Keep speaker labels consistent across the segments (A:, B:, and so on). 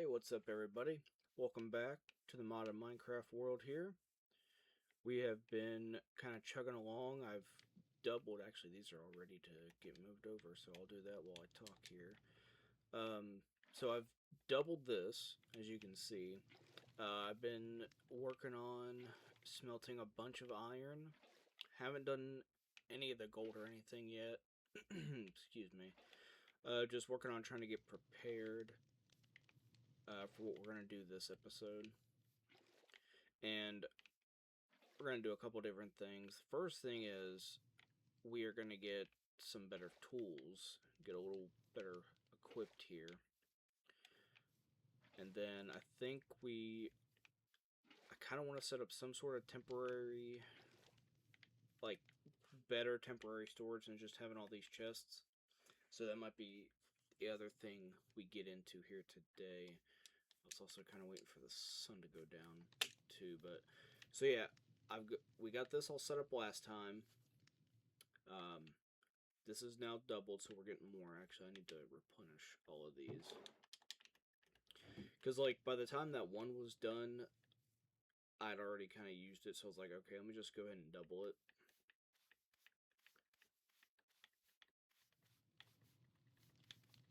A: Hey, what's up everybody? Welcome back to the modded Minecraft world here. We have been kind of chugging along. I've doubled, actually these are all ready to get moved over, so I'll do that while I talk here. So I've doubled this, as you can see. I've been working on smelting a bunch of iron. Haven't done any of the gold or anything yet. Excuse me. Just working on trying to get prepared for what we're going to do this episode. And we're going to do a couple different things. First thing is we are going to get some better tools, get a little better equipped here. And then I think I kind of want to set up some sort of temporary, like, better temporary storage than just having all these chests. So that might be the other thing we get into here today. I was also kind of waiting for the sun to go down too, but so yeah, we got this all set up last time. This is now doubled, so we're getting more. Actually, I need to replenish all of these because, like, by the time that one was done, I'd already kind of used it, so I was like, okay, let me just go ahead and double it.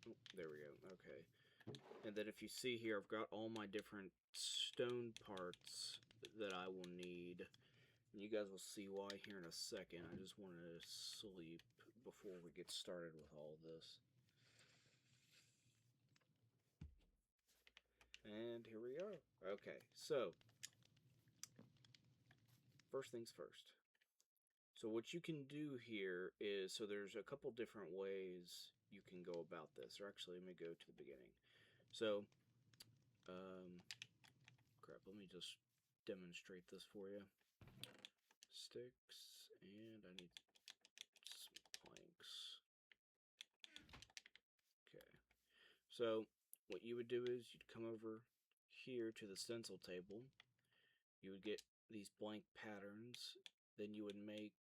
A: Oh, there we go. Okay. And then if you see here, I've got all my different stone parts that I will need. And you guys will see why here in a second. I just wanted to sleep before we get started with all this. And here we are. Okay, so first things first. So what you can do here is, so there's a couple different ways you can go about this. Or actually, let me go to the beginning. So, crap, let me just demonstrate this for you. Sticks, and I need some planks. Okay. So, what you would do is you'd come over here to the stencil table. You would get these blank patterns. Then you would make,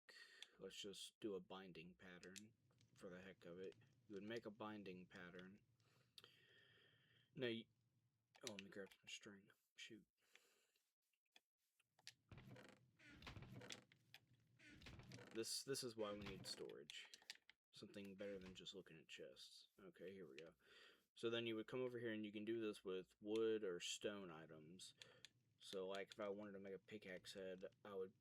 A: let's just do a binding pattern for the heck of it. You would make a binding pattern. Now, oh, let me grab some string. Shoot. This is why we need storage. Something better than just looking at chests. Okay, here we go. So then you would come over here and you can do this with wood or stone items. So like if I wanted to make a pickaxe head, I would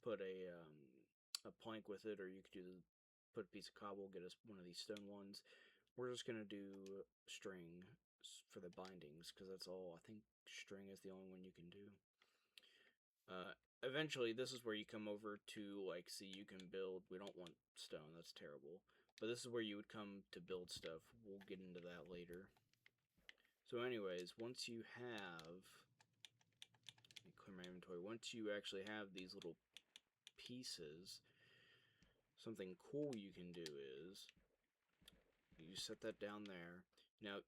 A: put a plank with it, or you could put a piece of cobble, get us one of these stone ones. We're just gonna do string for the bindings because that's all. I think string is the only one you can do. Eventually, this is where you come over to, like, see, you can build. We don't want stone, that's terrible. But this is where you would come to build stuff. We'll get into that later. So anyways, once you have, let me clear my inventory. Once you actually have these little pieces, something cool you can do is, you set that down there. Now,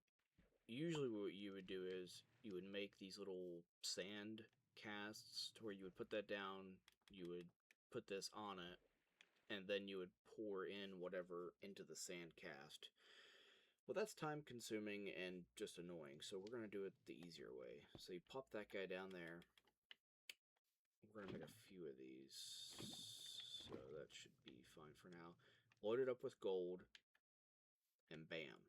A: usually what you would do is, you would make these little sand casts to where you would put that down, you would put this on it, and then you would pour in whatever into the sand cast. Well, that's time consuming and just annoying, so we're going to do it the easier way. So you pop that guy down there. We're going to make a few of these, so that should be fine for now. Load it up with gold, and bam.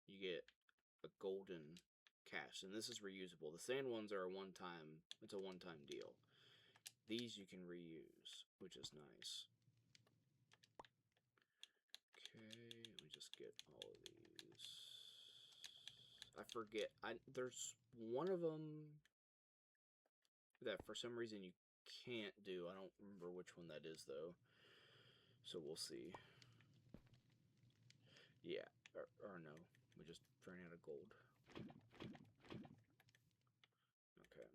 A: You get a golden cast, and this is reusable. The sand ones are it's a one-time deal. These you can reuse, which is nice. Okay, let me just get all of these. I forget, there's one of them that for some reason you can't do. I don't remember which one that is though, so we'll see. Yeah, or no, we just ran out of gold. Okay.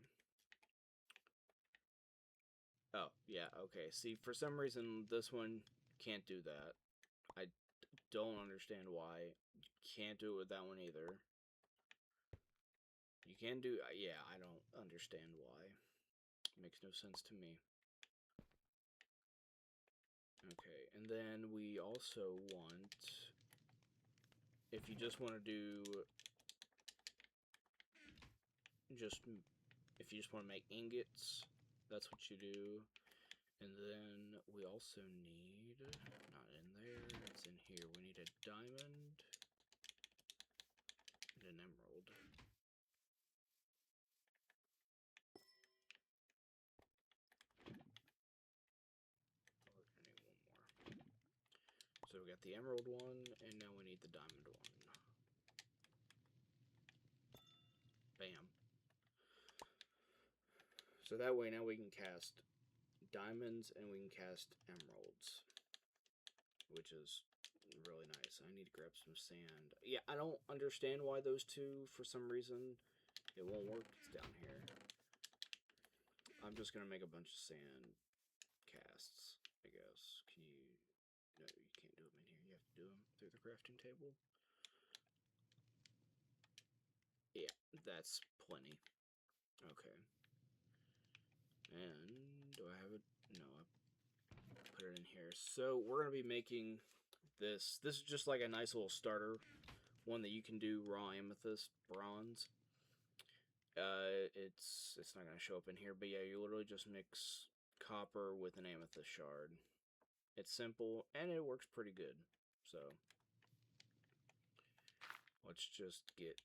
A: Oh, yeah, okay. See, for some reason, this one can't do that. I don't understand why. You can't do it with that one either. You can do, yeah, I don't understand why. It makes no sense to me. Okay, and then we also want if you just want to do if you just want to make ingots, that's what you do. And then we also need, not in there, it's in here, we need a diamond and an emerald. So we got the emerald one, and now we need the diamond one. Bam. So that way now we can cast diamonds and we can cast emeralds, which is really nice. I need to grab some sand. Yeah, I don't understand why those two, for some reason, it won't work. It's down here. I'm just gonna make a bunch of sand casts, I guess. Can you... No, you can't do them in here. You have to do them through the crafting table. Yeah, that's plenty. Okay. And do I have it? No, I put it in here. So we're gonna be making this. This is just like a nice little starter one that you can do raw amethyst bronze. It's not gonna show up in here, but yeah, you literally just mix copper with an amethyst shard. It's simple and it works pretty good. So let's just get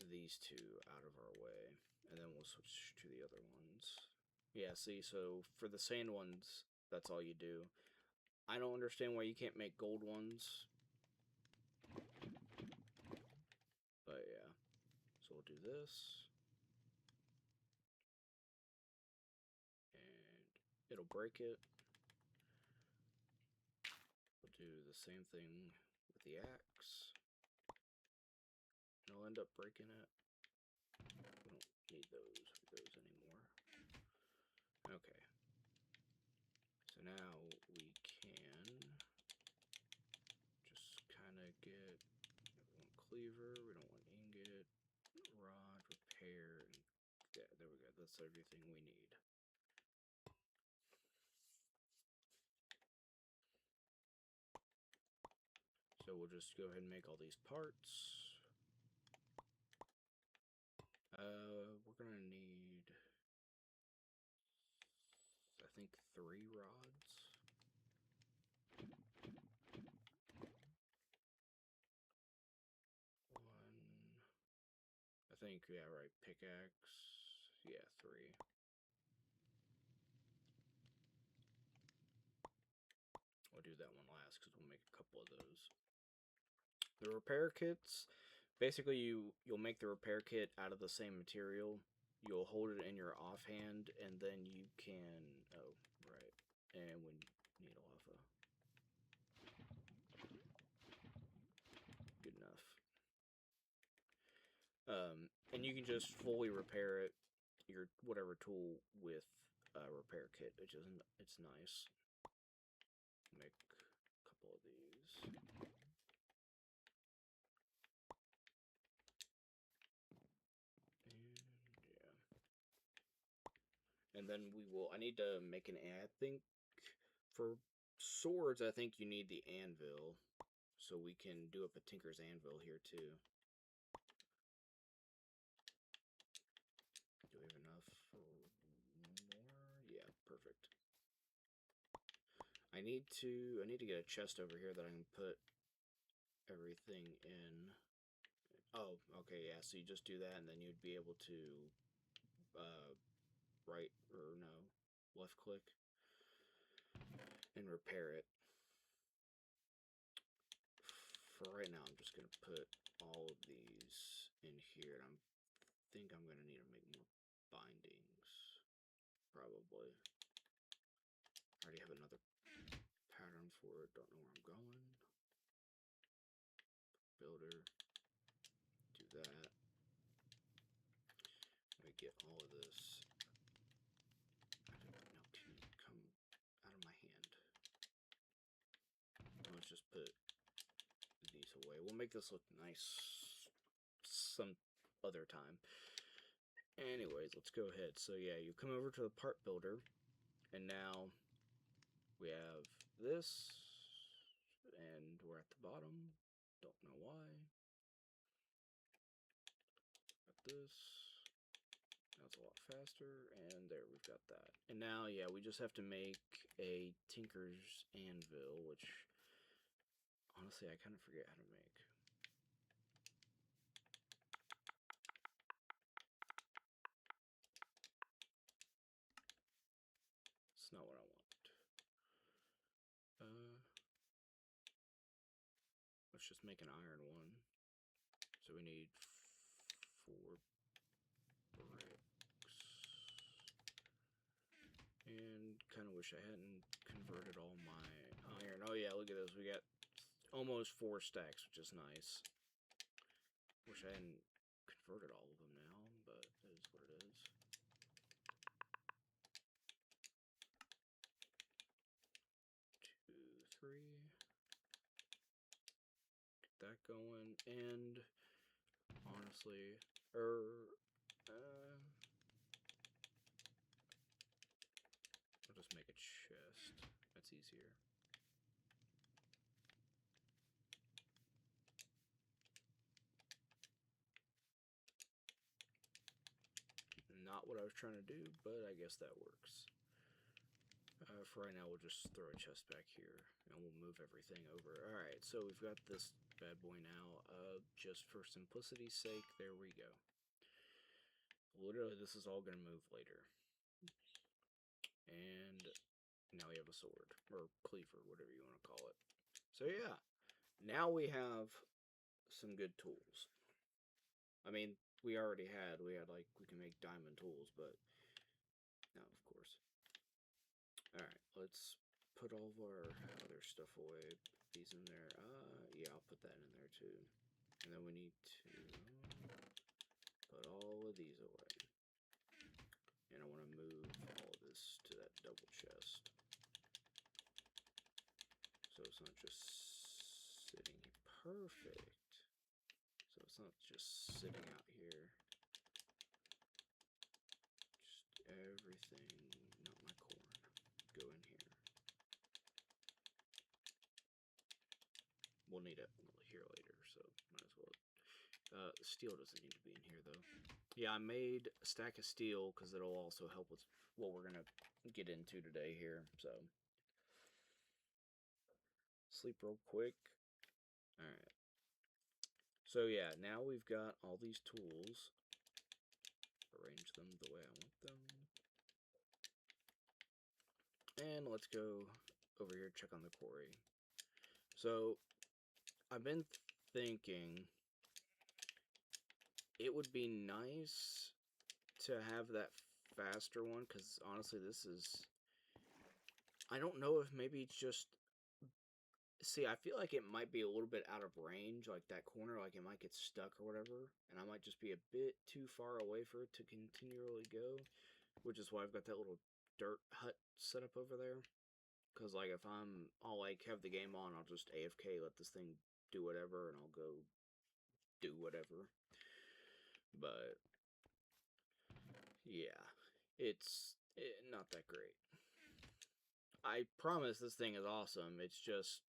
A: these two out of our way, and then we'll switch to the other ones. Yeah, see, so for the sand ones, that's all you do. I don't understand why you can't make gold ones. But yeah. So we'll do this. And it'll break it. We'll do the same thing with the axe. And I'll end up breaking it. We don't need those anymore. Okay. So now we can just kind of get, we want cleaver, we don't want ingot, rod, repair, and yeah, there we go. That's everything we need. So we'll just go ahead and make all these parts. We're gonna need, I think, 3 rods. One, I think, yeah, right, pickaxe, yeah, 3. We'll do that one last because we'll make a couple of those. The repair kits, basically you'll make the repair kit out of the same material. You'll hold it in your offhand, and then you can, oh, right, and we need lava. Good enough. And you can just fully repair it, your whatever tool, with a repair kit, which isn't, it's nice. Make a couple of these. And yeah. And then we will, I need to make an, I think, for swords, I think you need the anvil. So we can do up a tinker's anvil here too. Do we have enough for more? Yeah, perfect. I need to get a chest over here that I can put everything in. Oh, okay, yeah, so you just do that and then you'd be able to right, or no, left click and repair it. For right now, I'm just gonna put all of these in here, and I think I'm gonna need to make more bindings, probably. I already have another pattern for it, don't know where I'm going. Builder, do that. Let me get all of this. No, can you come out of my hand? Let's just put these away. We'll make this look nice some other time. Anyways, let's go ahead. So yeah, you come over to the part builder, and now we have this, and we're at the bottom. Don't know why. that's a lot faster. And there, we've got that. And now, yeah, we just have to make a Tinker's Anvil, which honestly I kind of forget how to make. It's not what I want. Let's just make an iron one. So we need 4 bricks. And kind of wish I hadn't converted all my iron. Oh yeah, look at this. We got almost 4 stacks, which is nice. Wish I hadn't converted all of them now, but it is what it is. Two, 3. Get that going, and honestly, I'll just make a chest. That's easier. Not what I was trying to do, but I guess that works. For right now, we'll just throw a chest back here, and we'll move everything over. Alright, so we've got this bad boy now. Just for simplicity's sake, there we go. Literally, this is all going to move later. And now we have a sword, or cleaver, whatever you want to call it. So yeah, now we have some good tools. I mean, we already had, we can make diamond tools, but no, of course. Alright, let's put all of our other stuff away. Put these in there. Yeah, I'll put that in there too. And then we need to put all of these away. And I want to move all of this to that double chest. So it's not just sitting perfect. So it's not just sitting out here. Just everything, not my corn, go in here. We'll need it here later, so might as well. Steel doesn't need to be in here though. Yeah, I made a stack of steel because it'll also help with what we're gonna get into today here. So sleep real quick. Alright. So yeah, now we've got all these tools. Arrange them the way I want them. And let's go over here, check on the quarry. So I've been thinking it would be nice to have that faster one, because honestly this is, I don't know if maybe it's just, see, I feel like it might be a little bit out of range, like that corner, like it might get stuck or whatever, and I might just be a bit too far away for it to continually go, which is why I've got that little dirt hut set up over there. Because, like, if I'll, like, have the game on, I'll just AFK, let this thing do whatever, and I'll go do whatever. But, yeah, it's not that great. I promise this thing is awesome. It's just,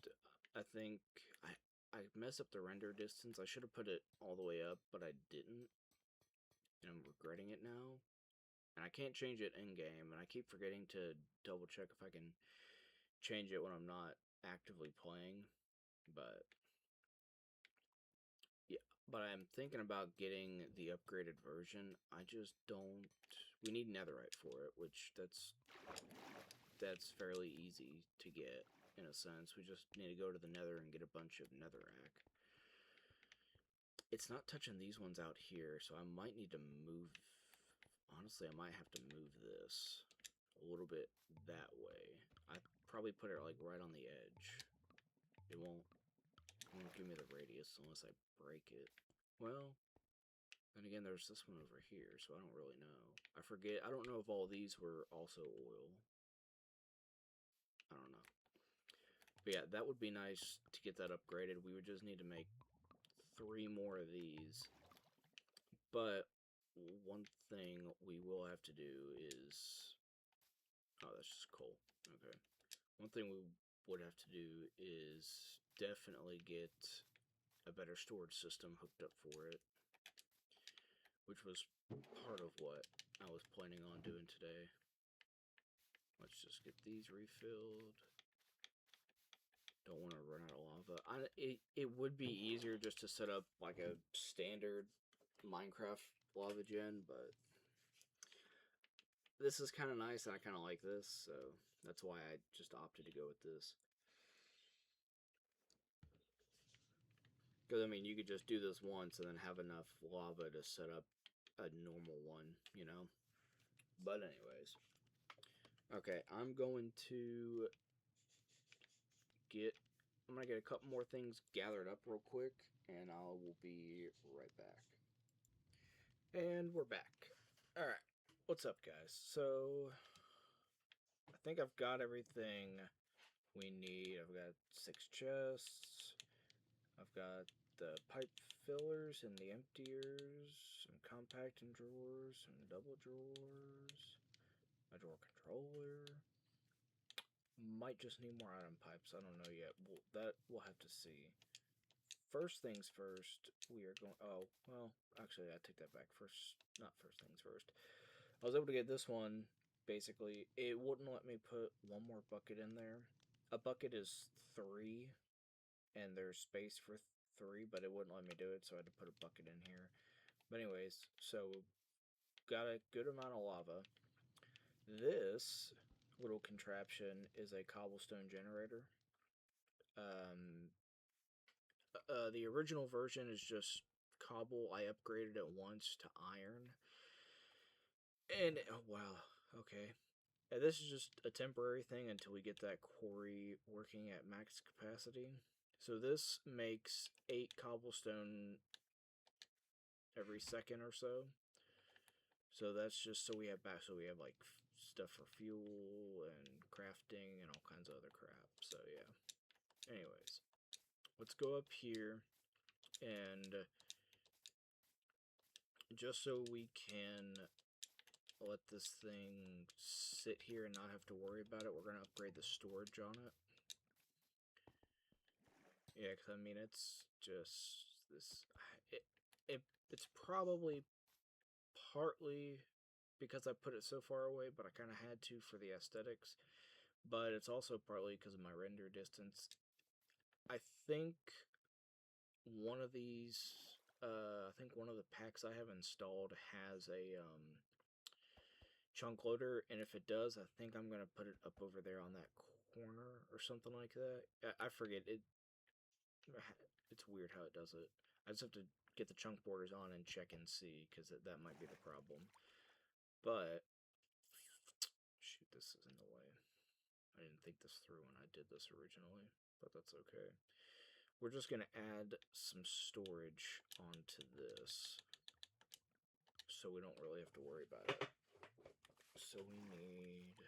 A: I think, I messed up the render distance. I should have put it all the way up, but I didn't. And I'm regretting it now. And I can't change it in-game, and I keep forgetting to double-check if I can change it when I'm not actively playing, but yeah, but I'm thinking about getting the upgraded version. I just don't, we need netherite for it, which that's fairly easy to get in a sense. We just need to go to the nether and get a bunch of netherrack. It's not touching these ones out here, so I might need to move, honestly I might have to move this a little bit that way. I probably put it like right on the edge. It won't give me the radius unless I break it. Well, and again, there's this one over here, so I don't really know. I forget. I don't know if all these were also oil. I don't know. But yeah, that would be nice to get that upgraded. We would just need to make 3 more of these. But one thing we will have to do is... Oh, that's just coal. Okay. One thing we would have to do is definitely get a better storage system hooked up for it. which was part of what I was planning on doing today. Let's just get these refilled. Don't want to run out of lava. It would be easier just to set up like a standard Minecraft lava gen, but this is kind of nice and I kind of like this, so that's why I just opted to go with this. Because, I mean, you could just do this once and then have enough lava to set up a normal one, you know? But anyways. Okay, I'm going to get a couple more things gathered up real quick, and I will be right back. And we're back. Alright, what's up, guys? So, I think I've got everything we need. I've got 6 chests. I've got the pipe fillers and the emptiers, some compacting drawers, some double drawers, a drawer controller. Might just need more item pipes. I don't know yet. We'll have to see. First things first, we are going... Oh, well, actually, I take that back. Not first things first. I was able to get this one. Basically, it wouldn't let me put one more bucket in there. A bucket is 3, and there's space for 3, but it wouldn't let me do it, so I had to put a bucket in here. But anyways, so got a good amount of lava. This little contraption is a cobblestone generator. The original version is just cobble. I upgraded it once to iron. And, oh, wow, okay. This is just a temporary thing until we get that quarry working at max capacity. So this makes 8 cobblestone every second or so. So that's just so we have like stuff for fuel and crafting and all kinds of other crap. So yeah. Anyways, let's go up here and just so we can let this thing sit here and not have to worry about it, we're going to upgrade the storage on it. Yeah, because I mean, it's just this. It's probably partly because I put it so far away, but I kind of had to for the aesthetics. But it's also partly because of my render distance. I think one of these, I think one of the packs I have installed has a chunk loader, and if it does, I think I'm gonna put it up over there on that corner or something like that. I forget it. It's weird how it does it. I just have to get the chunk borders on and check and see, because that might be the problem. But shoot, this is in the way. I didn't think this through when I did this originally, but that's okay. We're just going to add some storage onto this, so we don't really have to worry about it. So we need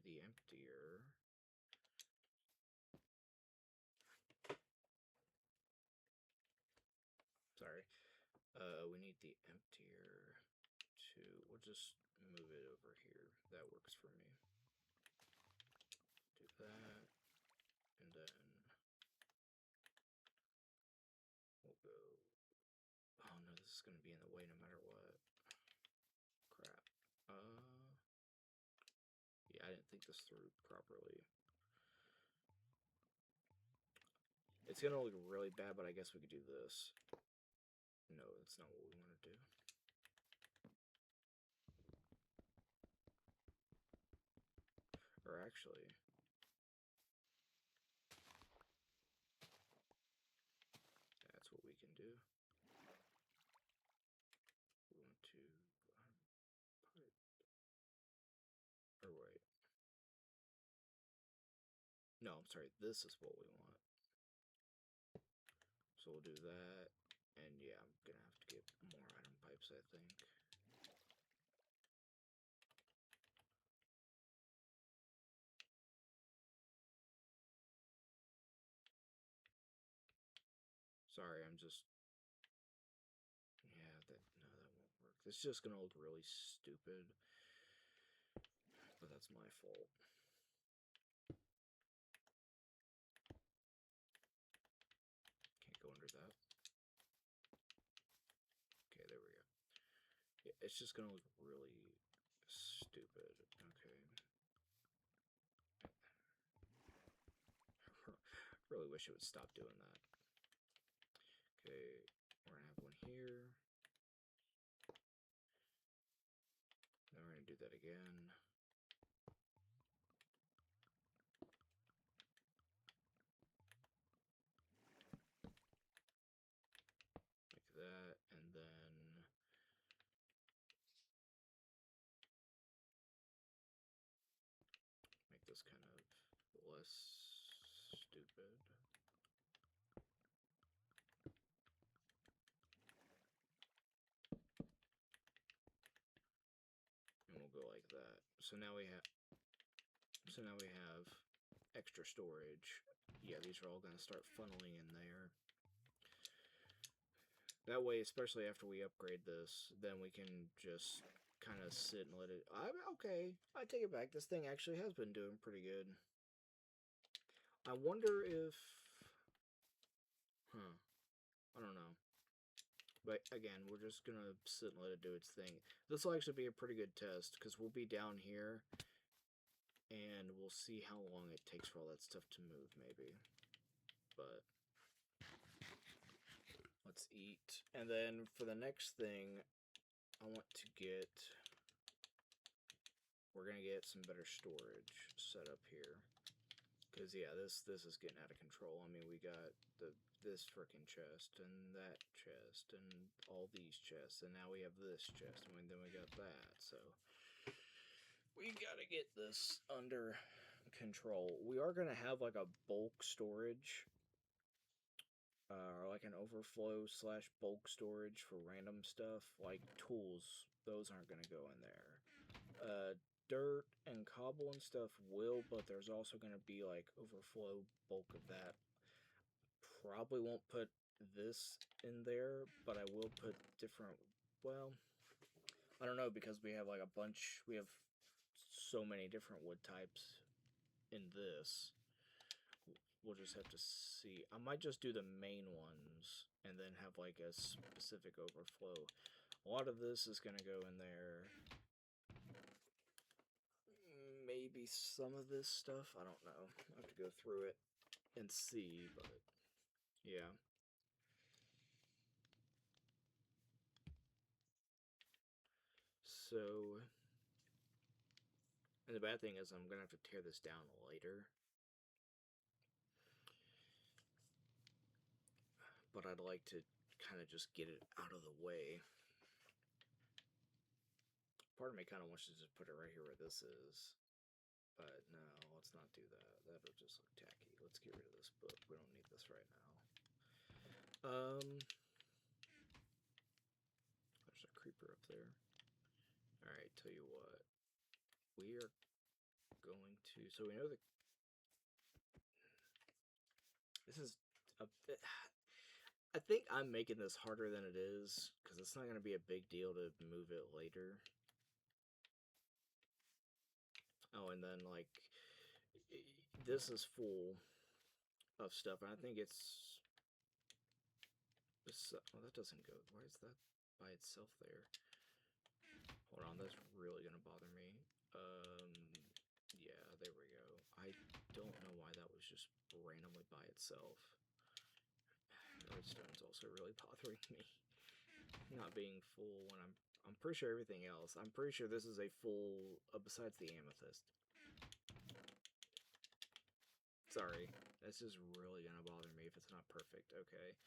A: the emptier. Sorry. We need the emptier to... We'll just move it over here. That works for me. Do that. And then... we'll go... Oh no, this is going to be in the way no matter what. Crap. Yeah, I didn't think this through properly. It's going to look really bad, but I guess we could do this. No, that's not what we want to do. Or actually... that's what we can do. We want to... or wait. No, I'm sorry. This is what we want. So we'll do that. And yeah, I'm going to have to get more item pipes, I think. Sorry, I'm just... yeah, that won't work. This is just going to look really stupid. But that's my fault. Can't go under that. Okay, there we go. it's just gonna look really stupid. Okay. Really wish it would stop doing that. Okay, we're gonna have one here. Then we're gonna do that again. Like that, and then make this kind of less stupid. And we'll go like that. So now we have extra storage. Yeah, these are all going to start funneling in there. That way, especially after we upgrade this, then we can just kind of sit and let it... okay, I take it back. This thing actually has been doing pretty good. I wonder if... I don't know. But again, we're just going to sit and let it do its thing. This will actually be a pretty good test, because we'll be down here, and we'll see how long it takes for all that stuff to move, maybe. But... let's eat. And then for the next thing, I want to get... we're going to get some better storage set up here. Because, yeah, this is getting out of control. I mean, we got this frickin' chest, and that chest, and all these chests, and now we have this chest, and then we got that, so... we gotta get this under control. We are going to have, like, a bulk storage... or like an overflow / bulk storage for random stuff, like tools. Those aren't going to go in there. Dirt and cobble and stuff will, but there's also going to be like overflow bulk of that. Probably won't put this in there, but I will put different, well, I don't know, because we have like a bunch, we have so many different wood types in this. We'll just have to see. I might just do the main ones and then have like a specific overflow. A lot of this is going to go in there. Maybe some of this stuff. I don't know. I have to go through it and see, but yeah. So, and the bad thing is I'm going to have to tear this down later. But I'd like to kind of just get it out of the way. Part of me kind of wants to just put it right here where this is. But no, let's not do that. That'll just look tacky. Let's get rid of this book. We don't need this right now. There's a creeper up there. Alright, tell you what. We are going to... so we know that... this is... I think I'm making this harder than it is, because it's not going to be a big deal to move it later. Oh, and then, like, this is full of stuff, and I think it's... well, that doesn't go... why is that by itself there? Hold on, that's really going to bother me. Yeah, there we go. I don't know why that was just randomly by itself. Redstone's also really bothering me. Not being full when I'm pretty sure everything else. I'm pretty sure this is a full, besides the amethyst. Sorry, this is really gonna bother me if it's not perfect. Okay.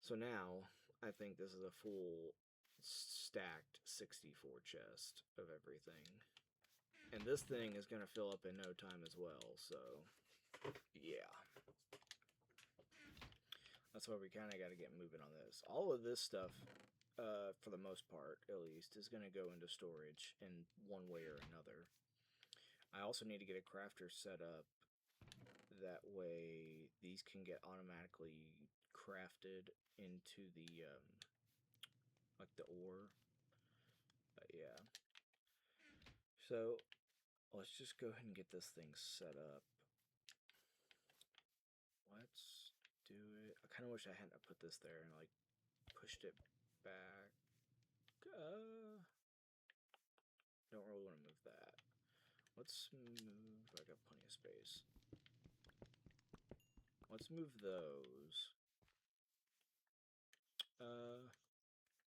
A: So now, I think this is a full stacked 64 chest of everything. And this thing is gonna fill up in no time as well, so yeah. That's why we kind of got to get moving on this. All of this stuff, for the most part, at least, is going to go into storage in one way or another. I also need to get a crafter set up. That way, these can get automatically crafted into the, like the ore. But yeah. So, let's just go ahead and get this thing set up. Let's do it. I kind of wish I hadn't put this there and like pushed it back. Let's move. I got plenty of space. Let's move those.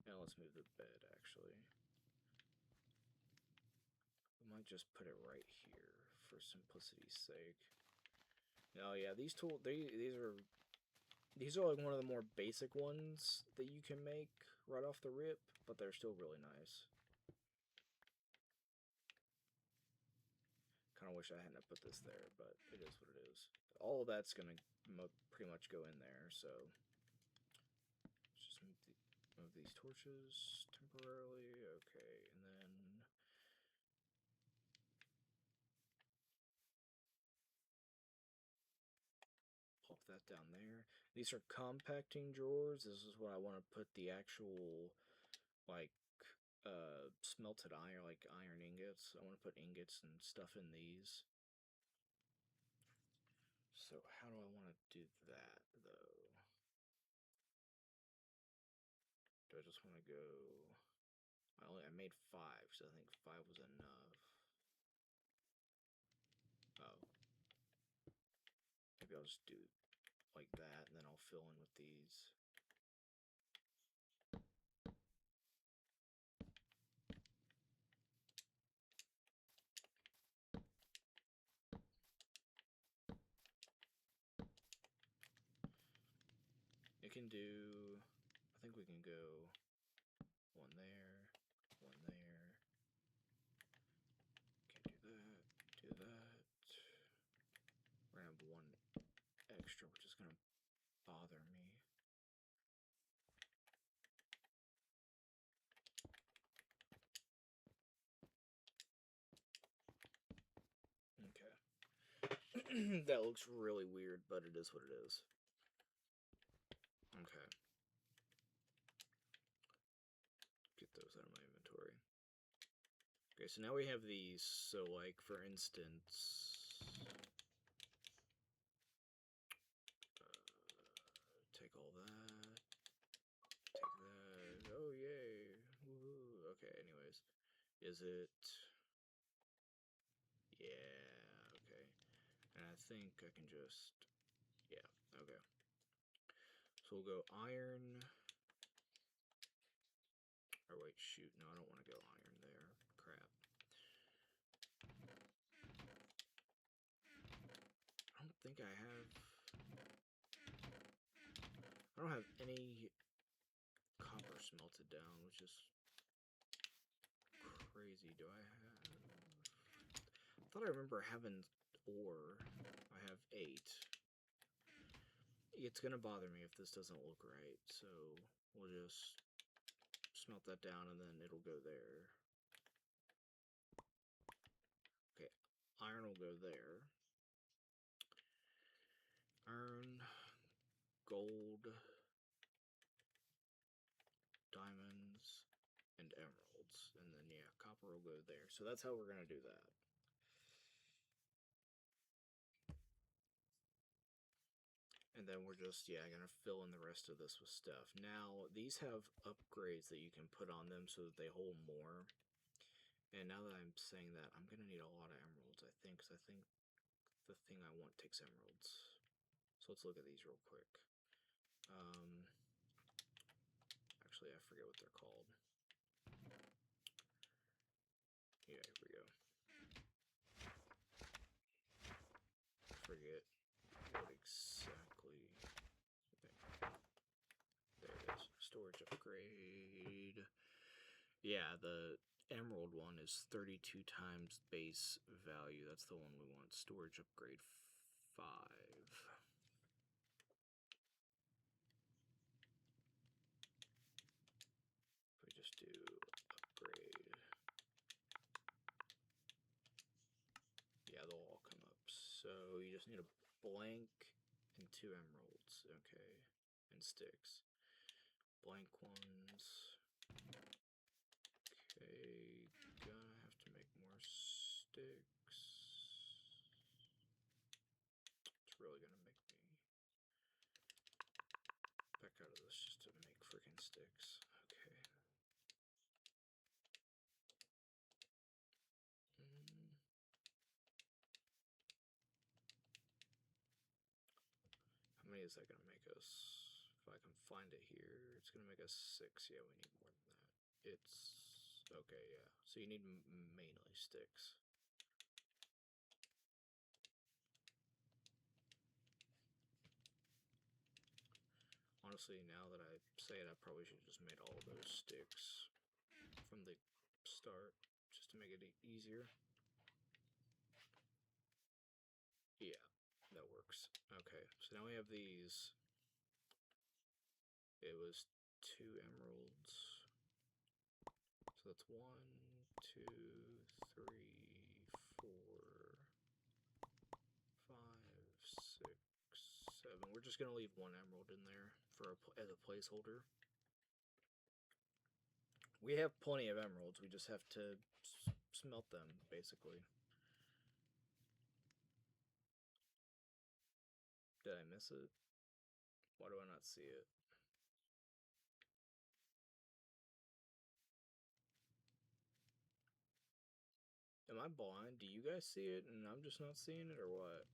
A: Yeah, let's move the bed actually. We might just put it right here for simplicity's sake. Oh yeah, these these are like one of the more basic ones that you can make right off the rip, but they're still really nice. Kind of wish I hadn't put this there, but it is what it is. All of that's gonna pretty much go in there, so let's just move these torches temporarily. Okay, and then pop that down there. These are compacting drawers. This is what I want to put the actual, like, smelted iron, like iron ingots. I want to put ingots and stuff in these. So how do I want to do that, though? Do I just want to go... I made 5, so I think 5 was enough. Oh. Maybe I'll just do like that, and then I'll fill in with these. It can do... I think we can go one there, one there. Can do that, do that. We're gonna have one extra, which is gonna bother me. Okay. That looks really weird, but it is what it is. Okay. Get those out of my inventory. Okay, so now we have these. So, like, for instance... take all that. Take that. Oh, yay. Woohoo. Okay, anyways. Is it... Yeah, okay. And I think I can just... Yeah, okay. So we'll go iron... Or wait, shoot. No, I don't want to go iron there. Crap. I don't think I have... I don't have any copper smelted down, which is crazy. Do I have... I thought I remember having ore. I have 8. It's gonna bother me if this doesn't look right, so we'll just smelt that down and then it'll go there. Okay, iron will go there. Iron, gold, diamonds, and emeralds. And then, yeah, copper will go there. So that's how we're gonna do that. And then we're just, yeah, gonna fill in the rest of this with stuff. Now, these have upgrades that you can put on them so that they hold more. And now that I'm saying that, I'm gonna need a lot of emeralds, I think, because I think the thing I want takes emeralds. So let's look at these real quick. Actually, I forget what they're called. Yeah, here we go. Forget what exactly. Okay. There it is. Storage upgrade. Yeah, the emerald one is 32 times base value. That's the one we want. Storage upgrade 5. If we just do upgrade. Yeah, they'll all come up. So you just need a blank and 2 emeralds. Okay. And sticks. Blank ones. Okay, gonna have to make more sticks. It's really gonna make me back out of this just to make freaking sticks. Okay. is that gonna make us? If I can find it here, it's gonna make us 6. Yeah, we need more than that. It's okay, yeah. So you need mainly sticks. Honestly, now that I say it, I probably should have just made all those sticks from the start, just to make it easier. Yeah, that works. Okay, so now we have these. It was 2 emeralds. So that's 1, 2, 3, 4, 5, 6, 7. We're just gonna leave 1 emerald in there for as a placeholder. We have plenty of emeralds. We just have to smelt them, basically. Did I miss it? Why do I not see it? Am I blind? Do you guys see it and I'm just not seeing it, or what?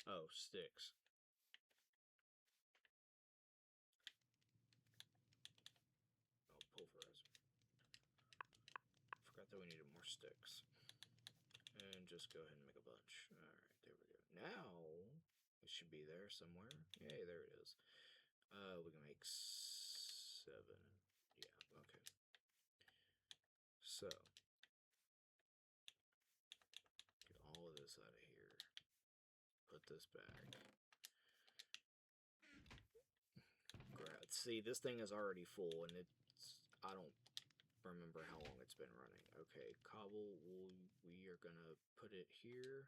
A: Oh, sticks. Oh, pulverizer. Forgot that we needed more sticks. And just go ahead and make a bunch. Alright, there we go. Now, it should be there somewhere. Yay, there it is. We can make 7. Yeah, okay. So, get all of this out of here. Put this back. See, this thing is already full, and I don't remember how long it's been running. Okay, cobble, we are gonna put it here.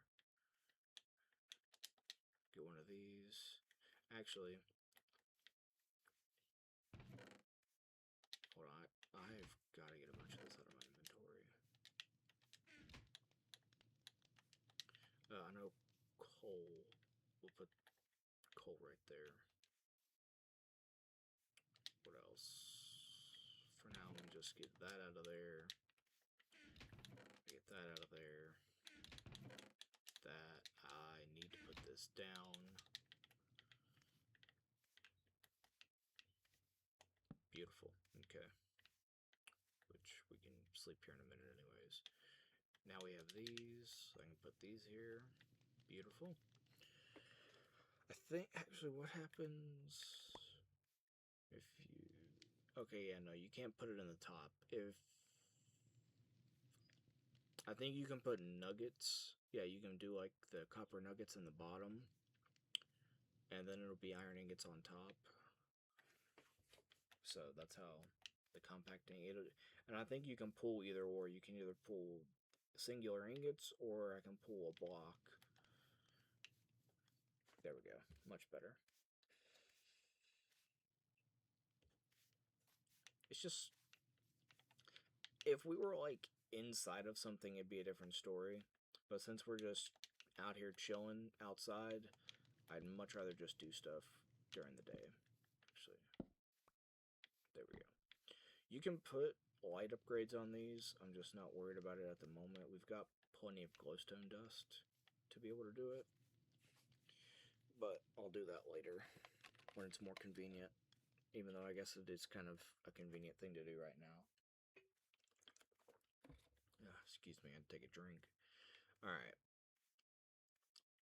A: Get one of these. Actually, hold on. I've got to get a bunch of this out of my inventory. I know coal. We'll put coal right there. What else? For now, let me just get that out of there. Get that out of there. That. I need to put this down. Beautiful. Okay. Which we can sleep here in a minute anyways. Now we have these. I can put these here. Beautiful. I think, actually, what happens if you... Okay, yeah, no, you can't put it in the top. I think you can put nuggets. Yeah, you can do, like, the copper nuggets in the bottom. And then it'll be iron ingots on top. So that's how the compacting... And I think you can pull either or. You can either pull singular ingots, or I can pull a block. There we go. Much better. It's just... If we were, like, inside of something, it'd be a different story. But since we're just out here chilling outside, I'd much rather just do stuff during the day. Actually, there we go. You can put light upgrades on these. I'm just not worried about it at the moment. We've got plenty of glowstone dust to be able to do it. But I'll do that later when it's more convenient. Even though I guess it is kind of a convenient thing to do right now. Excuse me, I had to take a drink. Alright.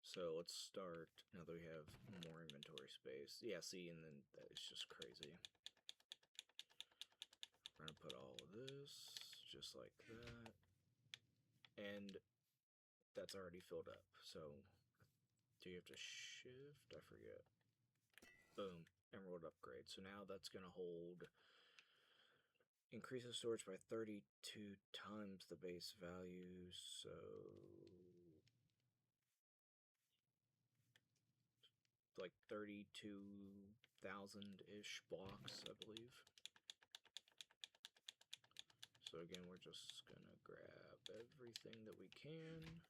A: So let's start, now that we have more inventory space. Yeah, see, and then that is just crazy. We're gonna put all of this, just like that. And that's already filled up. So, do you have to shift? I forget. Boom, emerald upgrade. So now that's gonna hold... Increases storage by 32 times the base value, so... like 32,000-ish blocks, I believe. So again, we're just gonna grab everything that we can.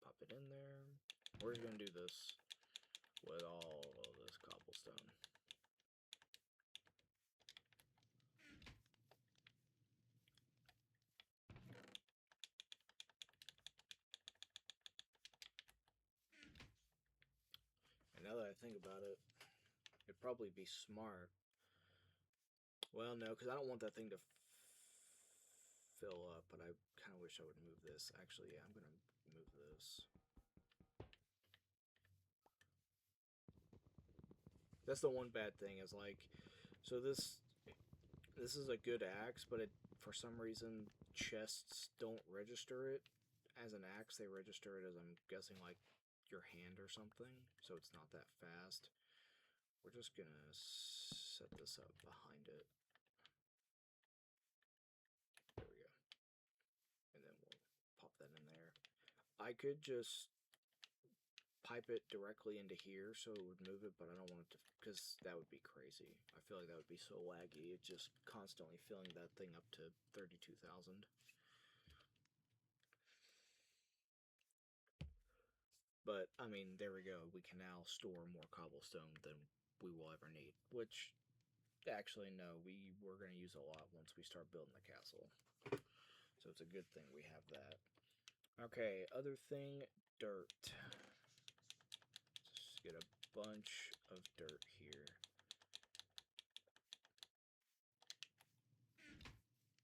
A: Pop it in there. We're just gonna do this with all of this cobblestone. now that I think about it, it'd probably be smart. Well, no, because I don't want that thing to fill up, but I kind of wish I would move this. Actually, yeah, I'm going to move this. That's the one bad thing is like, so this is a good axe, but it, for some reason chests don't register it as an axe. They register it as, I'm guessing, like your hand or something, so it's not that fast. We're just gonna set this up behind it. There we go. And then we'll pop that in there. I could just pipe it directly into here so it would move it, but I don't want it to, because that would be crazy. I feel like that would be so laggy. It's just constantly filling that thing up to 32,000. But, I mean, there we go. We can now store more cobblestone than we will ever need. Which, actually, no. We're going to use a lot once we start building the castle. So it's a good thing we have that. Okay, other thing, dirt. Let's get a bunch of dirt here.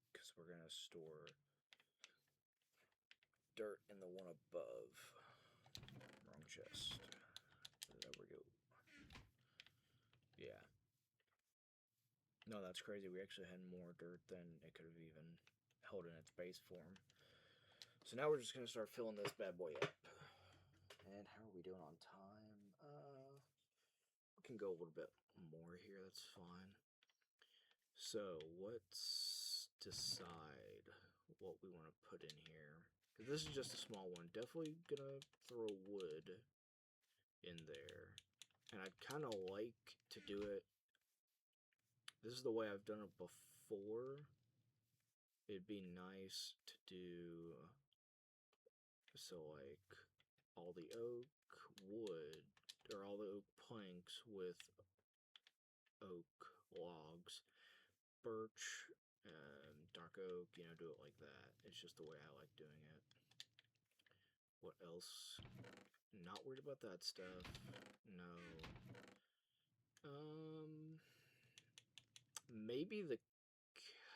A: Because we're going to store dirt in the one above. Wrong chest. There we go. Yeah. No, that's crazy. We actually had more dirt than it could have even held in its base form. So now we're just going to start filling this bad boy up. And how are we doing on time? We can go a little bit more here. That's fine. So let's decide what we want to put in here. This is just a small one. Definitely gonna throw wood in there. And I'd kind of like to do it. This is the way I've done it before. It'd be nice to do, so like all the oak wood, or all the oak planks with oak logs, birch, dark oak, you know, do it like that. It's just the way I like doing it. What else? Not worried about that stuff. No. Maybe the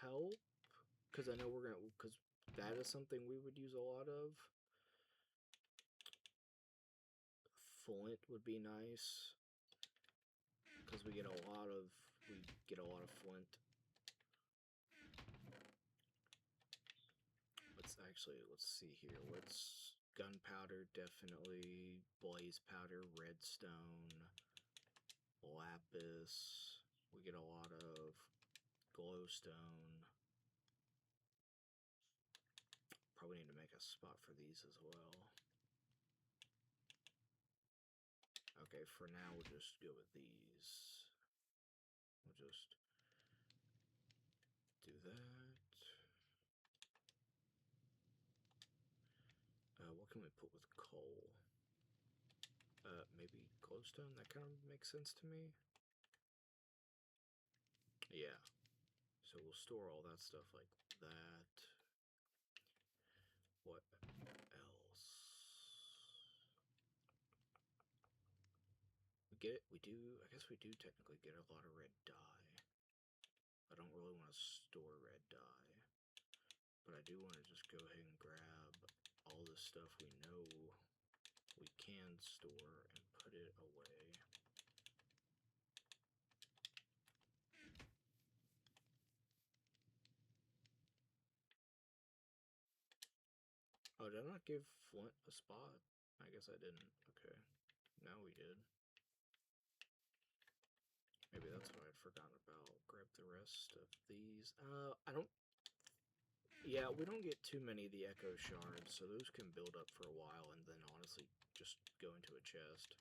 A: kelp, because I know we're gonna, because that is something we would use a lot of. Flint would be nice, because we get a lot of flint. Let's see here. Gunpowder, definitely. Blaze powder, redstone, lapis. We get a lot of glowstone. Probably need to make a spot for these as well. Okay, for now we'll just go with these. We'll just do that. What can we put with coal? Maybe glowstone? That kind of makes sense to me. Yeah. So we'll store all that stuff like that. What else? I guess we do technically get a lot of red dye. I don't really want to store red dye. But I do want to just go ahead and grab all the stuff we know we can store and put it away. Oh, did I not give Flint a spot? I guess I didn't. Okay. Now we did. Maybe that's what I'd forgotten about. Grab the rest of these. I don't... Yeah, we don't get too many of the echo shards, so those can build up for a while and then honestly just go into a chest.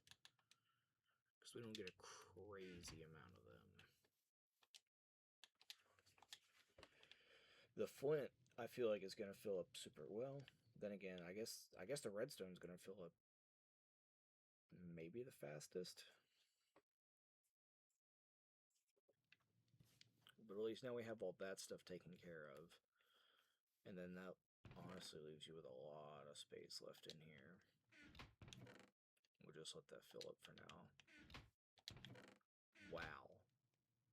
A: Because we don't get a crazy amount of them. The flint, I feel like, is going to fill up super well. Then again, I guess the redstone's going to fill up maybe the fastest. But at least now we have all that stuff taken care of. And then that honestly leaves you with a lot of space left in here. We'll just let that fill up for now. Wow.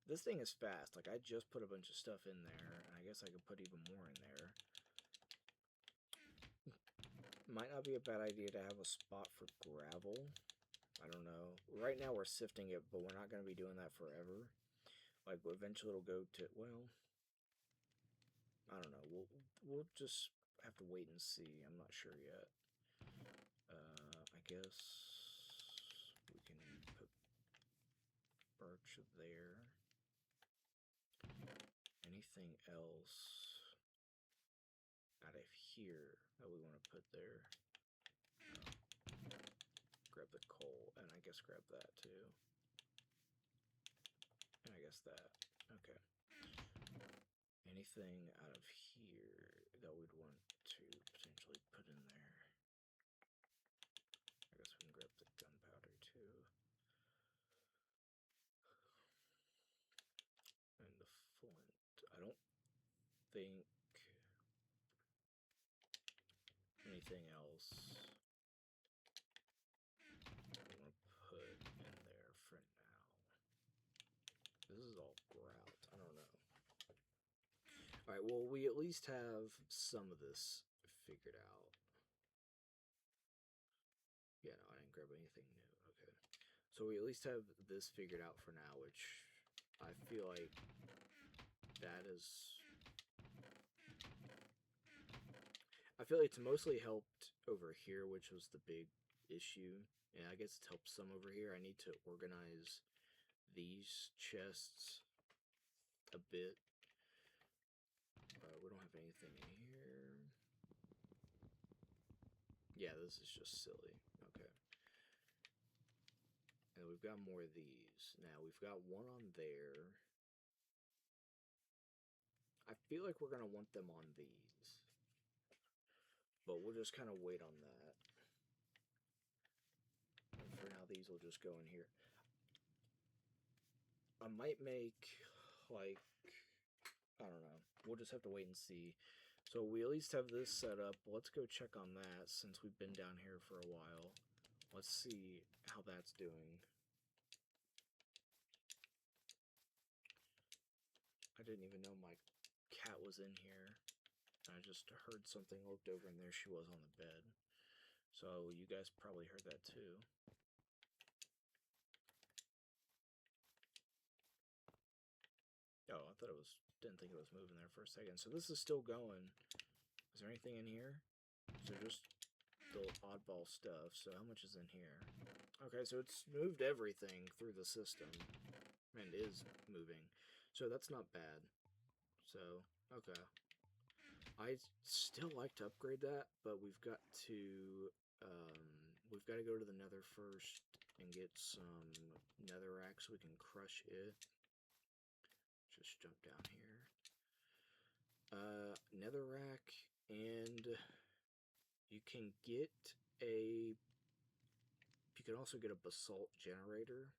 A: This thing is fast. Like, I just put a bunch of stuff in there, and I guess I could put even more in there. Might not be a bad idea to have a spot for gravel. I don't know. Right now we're sifting it, but we're not going to be doing that forever. Like, eventually it'll go to, well, I don't know. We'll just have to wait and see. I'm not sure yet. I guess we can put birch there. Anything else out of here that we want to put there? Grab the coal, and I guess grab that too. And I guess that. Okay. Anything out of here that we'd want to potentially put in there? I guess we can grab the gunpowder too. And the flint. I don't think anything else I want to put in there for now. This is all grout. I don't know. Alright, well, we at least have some of this figured out. Yeah, no, I didn't grab anything new. Okay. So we at least have this figured out for now, which I feel like that is... I feel like it's mostly helped over here, which was the big issue. And I guess it's helped some over here. I need to organize these chests a bit. We don't have anything in here. Yeah, this is just silly. Okay. And we've got more of these. Now, we've got one on there. I feel like we're going to want them on these. But we'll just kind of wait on that. And for now, these will just go in here. I might make, like, I don't know. We'll just have to wait and see. So we at least have this set up. Let's go check on that since we've been down here for a while. Let's see how that's doing. I didn't even know my cat was in here. I just heard something, looked over, and there she was on the bed. So you guys probably heard that too. Oh, I thought it was, didn't think it was moving there for a second. So this is still going. Is there anything in here? So just the oddball stuff. So how much is in here? Okay, so it's moved everything through the system. And is moving. So that's not bad. So, okay. I'd still like to upgrade that, but we've got to go to the nether first and get some netherrack so we can crush it. Just jump down here. Netherrack, and you can get a... You can also get a basalt generator,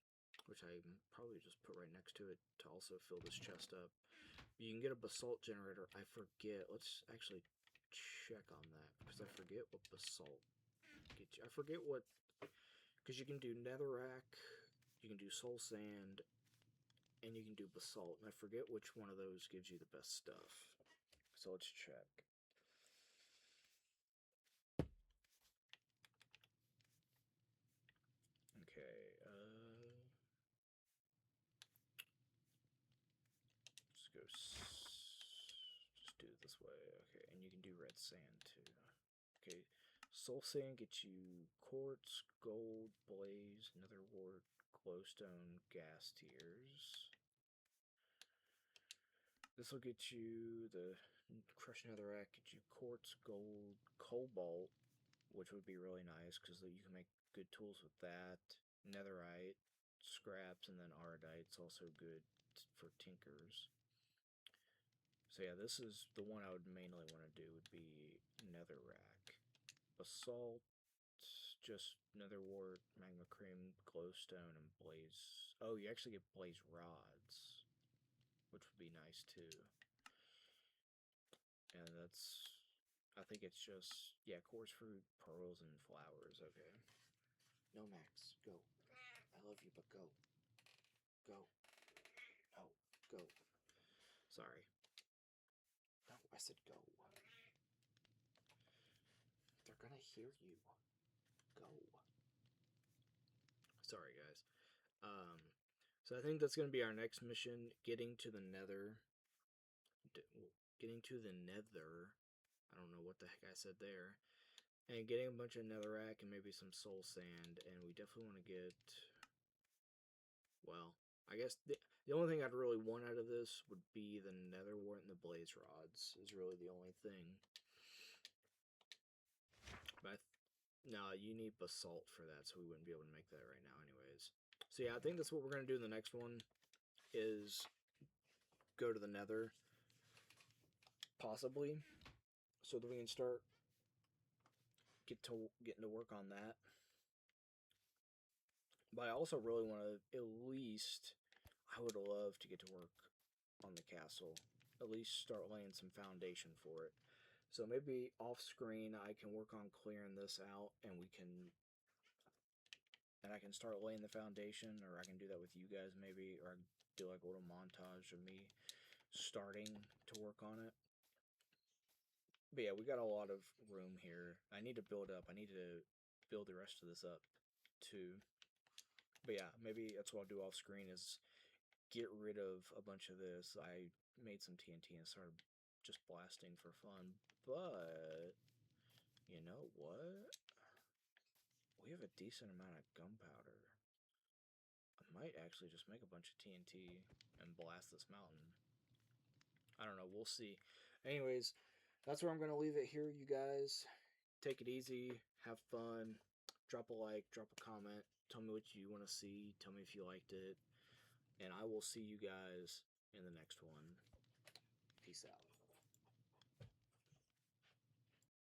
A: which I probably just put right next to it to also fill this chest up. You can get a basalt generator. I forget. Let's actually check on that, because I forget what basalt gets you. I forget what... Because you can do netherrack, you can do soul sand, and you can do basalt, and I forget which one of those gives you the best stuff. So let's check. Okay, just do it this way. Okay, and you can do red sand too. Okay, soul sand gets you quartz, gold, blaze, netherwort, glowstone, gas tiers. This will get you the crushed netherrack, get you quartz, gold, cobalt, which would be really nice because you can make good tools with that. Netherite, scraps, and then ardite's also good for tinkers. So yeah, this is the one I would mainly want to do, would be netherrack. Basalt, just netherwort, magma cream, glowstone, and blaze. Oh, you actually get blaze rods, which would be nice too. And that's, I think it's just, yeah, coarse fruit, pearls, and flowers. Okay. No, Max, go. I love you, but go. Go. No, go. Sorry. No, I said go. They're gonna hear you. Go. Sorry, guys. So I think that's gonna be our next mission: getting to the Nether. Getting to the Nether. I don't know what the heck I said there. And getting a bunch of netherrack and maybe some soul sand. And we definitely want to get. Well, I guess the only thing I'd really want out of this would be the nether wart and the blaze rods. Is really the only thing. But no, you need basalt for that, so we wouldn't be able to make that right now, anyways. So yeah, I think that's what we're gonna do in the next one. Is go to the Nether, possibly, so that we can start getting to work on that. But I also really want to at least. I would love to get to work on the castle. At least start laying some foundation for it. So maybe off screen I can work on clearing this out and I can start laying the foundation, or I can do that with you guys maybe, or I can do like a little montage of me starting to work on it. But yeah, we got a lot of room here. I need to build up. I need to build the rest of this up too. But yeah, maybe that's what I'll do off screen is get rid of a bunch of this. I made some TNT and started just blasting for fun. But you know what? We have a decent amount of gunpowder. I might actually just make a bunch of TNT and blast this mountain. I don't know. We'll see. Anyways, that's where I'm going to leave it here, you guys. Take it easy. Have fun. Drop a like. Drop a comment. Tell me what you want to see. Tell me if you liked it. And I will see you guys in the next one. Peace out.